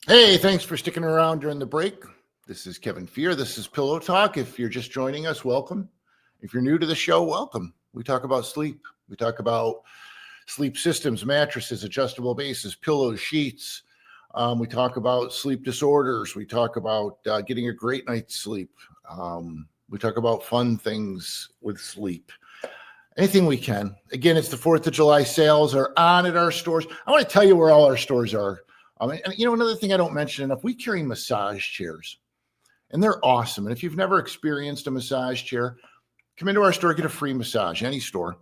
Hey, thanks for sticking around during the break. This is Kevin Fear. This is Pillow Talk. If you're just joining us, welcome. If you're new to the show, welcome. We talk about sleep. We talk about sleep systems, mattresses, adjustable bases, pillows, sheets. We talk about sleep disorders. We talk about getting a great night's sleep. We talk about fun things with sleep. Anything we can. Again, it's the 4th of July sales are on at our stores. I want to tell you where all our stores are. Another thing I don't mention enough, we carry massage chairs, and they're awesome. And if you've never experienced a massage chair, come into our store, get a free massage, any store.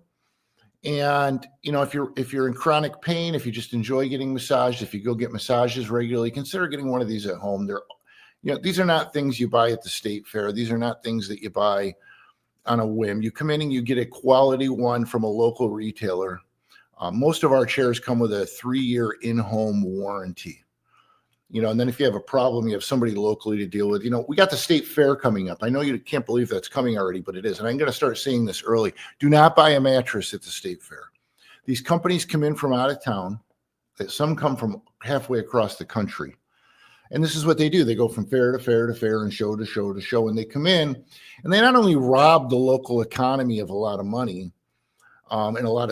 And if you're in chronic pain, if you just enjoy getting massaged, if you go get massages regularly, consider getting one of these at home. These are not things you buy at the state fair. These are not things that you buy on a whim. You come in and you get a quality one from a local retailer. Most of our chairs come with a 3-year in-home warranty. And then if you have a problem, you have somebody locally to deal with. We got the state fair coming up. I know you can't believe that's coming already, but it is. And I'm going to start saying this early. Do not buy a mattress at the state fair. These companies come in from out of town. Some come from halfway across the country. And this is what they do. They go from fair to fair to fair and show to show to show. And they come in and they not only rob the local economy of a lot of money and a lot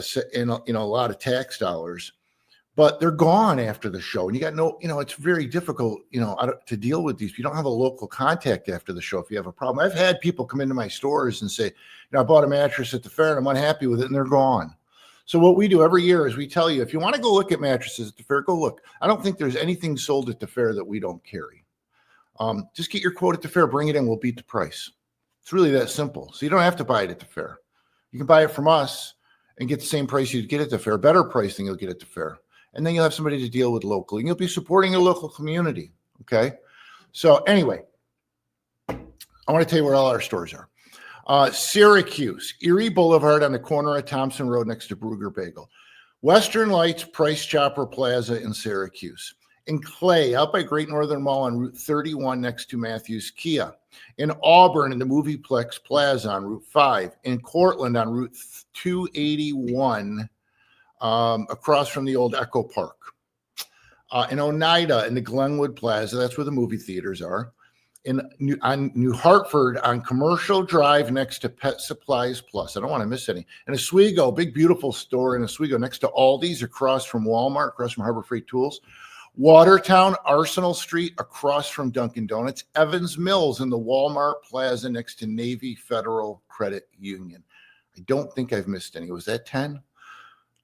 of tax dollars, but they're gone after the show. And you got it's very difficult, to deal with these. You don't have a local contact after the show if you have a problem. I've had people come into my stores and say, I bought a mattress at the fair and I'm unhappy with it, and they're gone. So what we do every year is we tell you, if you want to go look at mattresses at the fair, go look. I don't think there's anything sold at the fair that we don't carry. Just get your quote at the fair, bring it in, we'll beat the price. It's really that simple. So you don't have to buy it at the fair. You can buy it from us and get the same price you'd get at the fair, better price than you'll get at the fair. And then you'll have somebody to deal with locally, and you'll be supporting your local community. Okay. So anyway, I want to tell you where all our stores are. Syracuse, Erie Boulevard on the corner of Thompson Road next to Brugger Bagel. Western Lights Price Chopper Plaza in Syracuse. In Clay, out by Great Northern Mall on Route 31 next to Matthews Kia. In Auburn in the Movieplex Plaza on Route 5. In Cortland on Route 281 across from the old Echo Park. In Oneida in the Glenwood Plaza, that's where the movie theaters are. On New Hartford on Commercial Drive next to Pet Supplies Plus. I don't want to miss any. And Oswego, big beautiful store in Oswego next to Aldi's, across from Walmart, across from Harbor Freight Tools. Watertown, Arsenal Street, across from Dunkin' Donuts. Evans Mills in the Walmart Plaza next to Navy Federal Credit Union. I don't think I've missed any. Was that 10?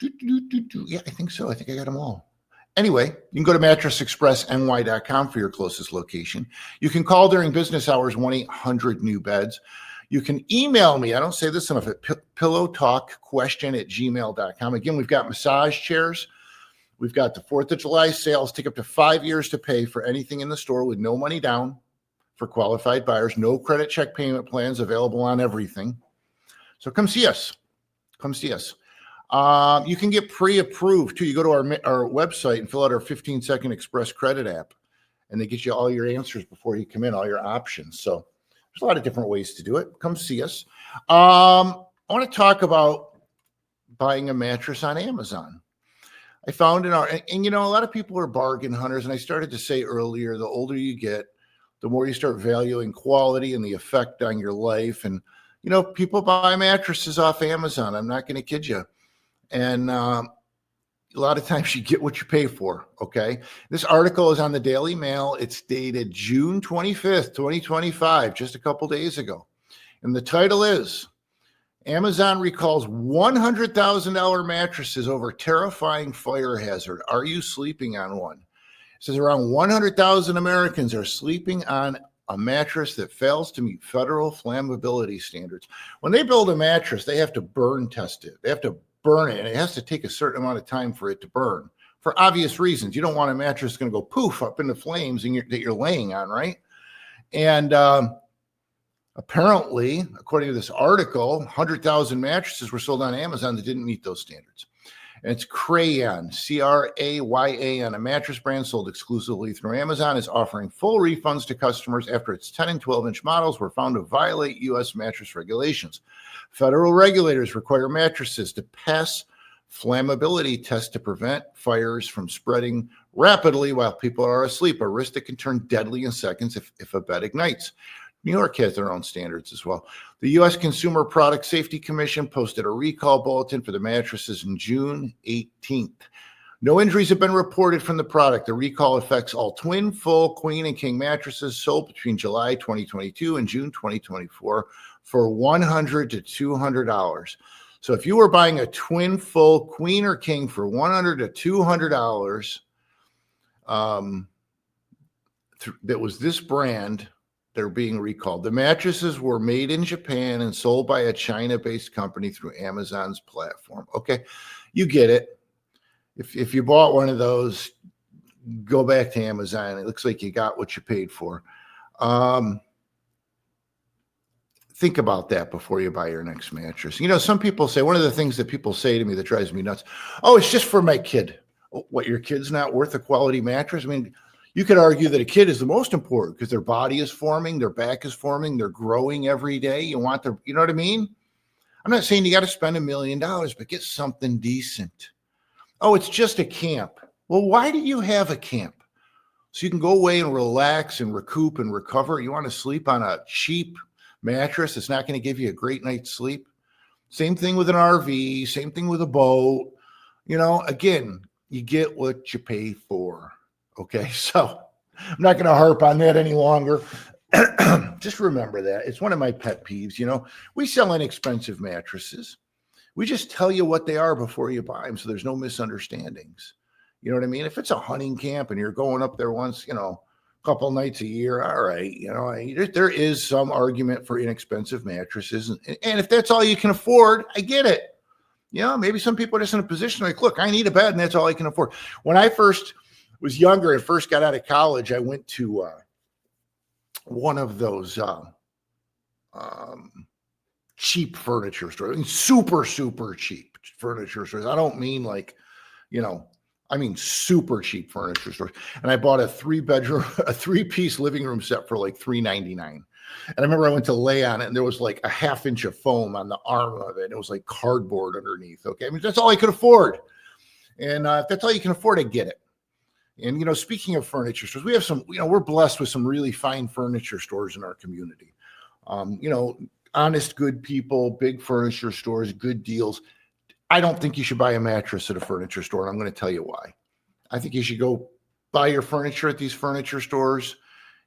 Yeah, I think so. I think I got them all. Anyway, you can go to mattressexpressny.com for your closest location. You can call during business hours, 1-800-NEW-BEDS. You can email me. I don't say this enough, at pillowtalkquestion@gmail.com. Again, we've got massage chairs. We've got the 4th of July sales. Take up to 5 years to pay for anything in the store with no money down for qualified buyers. No credit check payment plans available on everything. So come see us. Come see us. You can get pre-approved too. You go to our website and fill out our 15-second express credit app, and they get you all your answers before you come in, all your options. So there's a lot of different ways to do it. Come see us. I want to talk about buying a mattress on Amazon. I found a lot of people are bargain hunters, and I started to say earlier, the older you get, the more you start valuing quality and the effect on your life. And people buy mattresses off Amazon. I'm not going to kid you. And a lot of times you get what you pay for, okay? This article is on the Daily Mail. It's dated June 25th, 2025, just a couple days ago. And the title is, Amazon recalls $100,000 mattresses over terrifying fire hazard. Are you sleeping on one? It says around 100,000 Americans are sleeping on a mattress that fails to meet federal flammability standards. When they build a mattress, they have to burn test it. They have to burn it, and it has to take a certain amount of time for it to burn, for obvious reasons. You don't want a mattress that's going to go poof up into flames that you're laying on, right? And apparently, according to this article, 100,000 mattresses were sold on Amazon that didn't meet those standards. And it's Crayon, Cryan, a mattress brand sold exclusively through Amazon, is offering full refunds to customers after its 10 and 12-inch models were found to violate U.S. mattress regulations. Federal regulators require mattresses to pass Flammability test to prevent fires from spreading rapidly while people are asleep, a risk that can turn deadly in seconds if a bed ignites. New York has their own standards as well. The U.S. Consumer Product Safety Commission posted a recall bulletin for the mattresses on June 18th. No injuries have been reported from the product. The recall affects all twin, full, queen, and king mattresses sold between July 2022 and June 2024 for $100 to $200. So if you were buying a twin, full, queen, or king for $100 to $200, that was this brand, they're being recalled. The mattresses were made in Japan and sold by a China-based company through Amazon's platform. Okay, you get it. If you bought one of those, go back to Amazon. It looks like you got what you paid for. Think about that before you buy your next mattress. You know, some people say, one of the things that people say to me that drives me nuts, oh, it's just for my kid. What, your kid's not worth a quality mattress? I mean, you could argue that a kid is the most important because their body is forming, their back is forming, they're growing every day. You want their, you know what I mean? I'm not saying you got to spend $1 million, but get something decent. Oh, it's just a camp. Well, why do you have a camp? So you can go away and relax and recoup and recover. You want to sleep on a cheap mattress that's not going to give you a great night's sleep. Same thing with an RV, same thing with a boat. You know, again, you get what you pay for. Okay, so I'm not going to harp on that any longer. Just remember that. It's one of my pet peeves. You know, we sell inexpensive mattresses. We just tell you what they are before you buy them, so there's no misunderstandings. You know what I mean? If it's a hunting camp and you're going up there once, you know, couple nights a year, all right, you know, there is some argument for inexpensive mattresses, and if that's all you can afford, I get it. You know, maybe some people are just in a position like, look, I need a bed and that's all I can afford. When I first was younger and first got out of college, I went to one of those cheap furniture stores. I mean, super cheap furniture stores. I don't mean like, you know, I mean, super cheap furniture stores. And I bought a 3-piece living room set for like $3.99. And I remember I went to lay on it and there was like a 1/2 inch of foam on the arm of it. It was like cardboard underneath. Okay. I mean, that's all I could afford. And if that's all you can afford, I get it. And, you know, speaking of furniture stores, we have some, you know, we're blessed with some really fine furniture stores in our community. You know, honest, good people, big furniture stores, good deals. I don't think you should buy a mattress at a furniture store, and I'm going to tell you why. I think you should go buy your furniture at these furniture stores.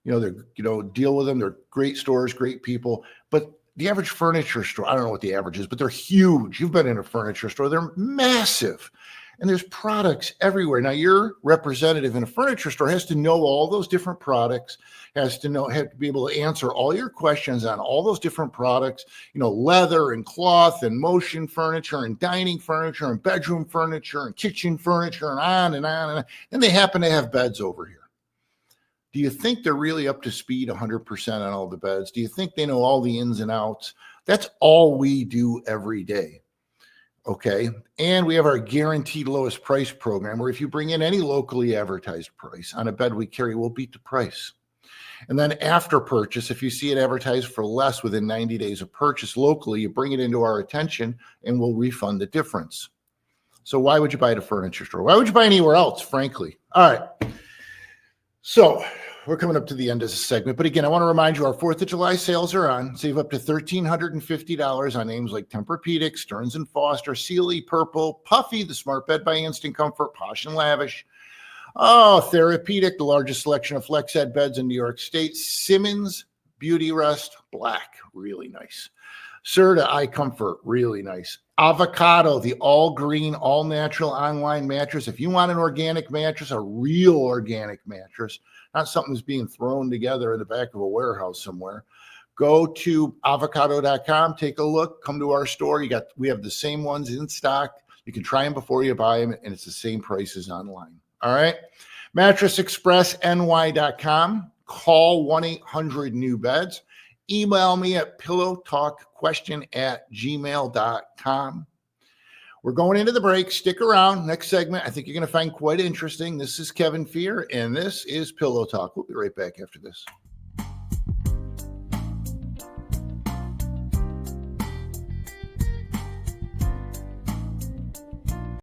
You know, they're, you know, deal with them. They're great stores, great people. But the average furniture store, I don't know what the average is, but they're huge. You've been in a furniture store. They're massive. And there's products everywhere. Now, your representative in a furniture store has to know all those different products, have to be able to answer all your questions on all those different products, you know, leather and cloth and motion furniture and dining furniture and bedroom furniture and kitchen furniture and on and on and on. And they happen to have beds over here. Do you think they're really up to speed 100% on all the beds? Do you think they know all the ins and outs? That's all we do every day. Okay. And we have our guaranteed lowest price program where if you bring in any locally advertised price on a bed we carry, we'll beat the price. And then after purchase, if you see it advertised for less within 90 days of purchase locally, you bring it into our attention and we'll refund the difference. So why would you buy at a furniture store? Why would you buy anywhere else, frankly? All right. So we're coming up to the end of this segment. But again, I want to remind you our 4th of July sales are on. Save up to $1,350 on names like Tempur-Pedic, Stearns & Foster, Sealy, Purple, Puffy, the Smart Bed by Instant Comfort, Posh and Lavish. Oh, Therapeutic, the largest selection of flex head beds in New York State. Simmons, Beauty Rest, Black, really nice. Serta, Eye Comfort, really nice. Avocado, the all green, all natural online mattress. If you want an organic mattress, a real organic mattress, not something that's being thrown together in the back of a warehouse somewhere, go to avocado.com, take a look, come to our store. We have the same ones in stock. You can try them before you buy them, and it's the same prices online. All right. MattressExpressNY.com. Call 1-800-NEW-BEDS. Email me at pillowtalkquestion@gmail.com. We're going into the break. Stick around. Next segment, I think you're going to find quite interesting. This is Kevin Fear, and this is Pillow Talk. We'll be right back after this.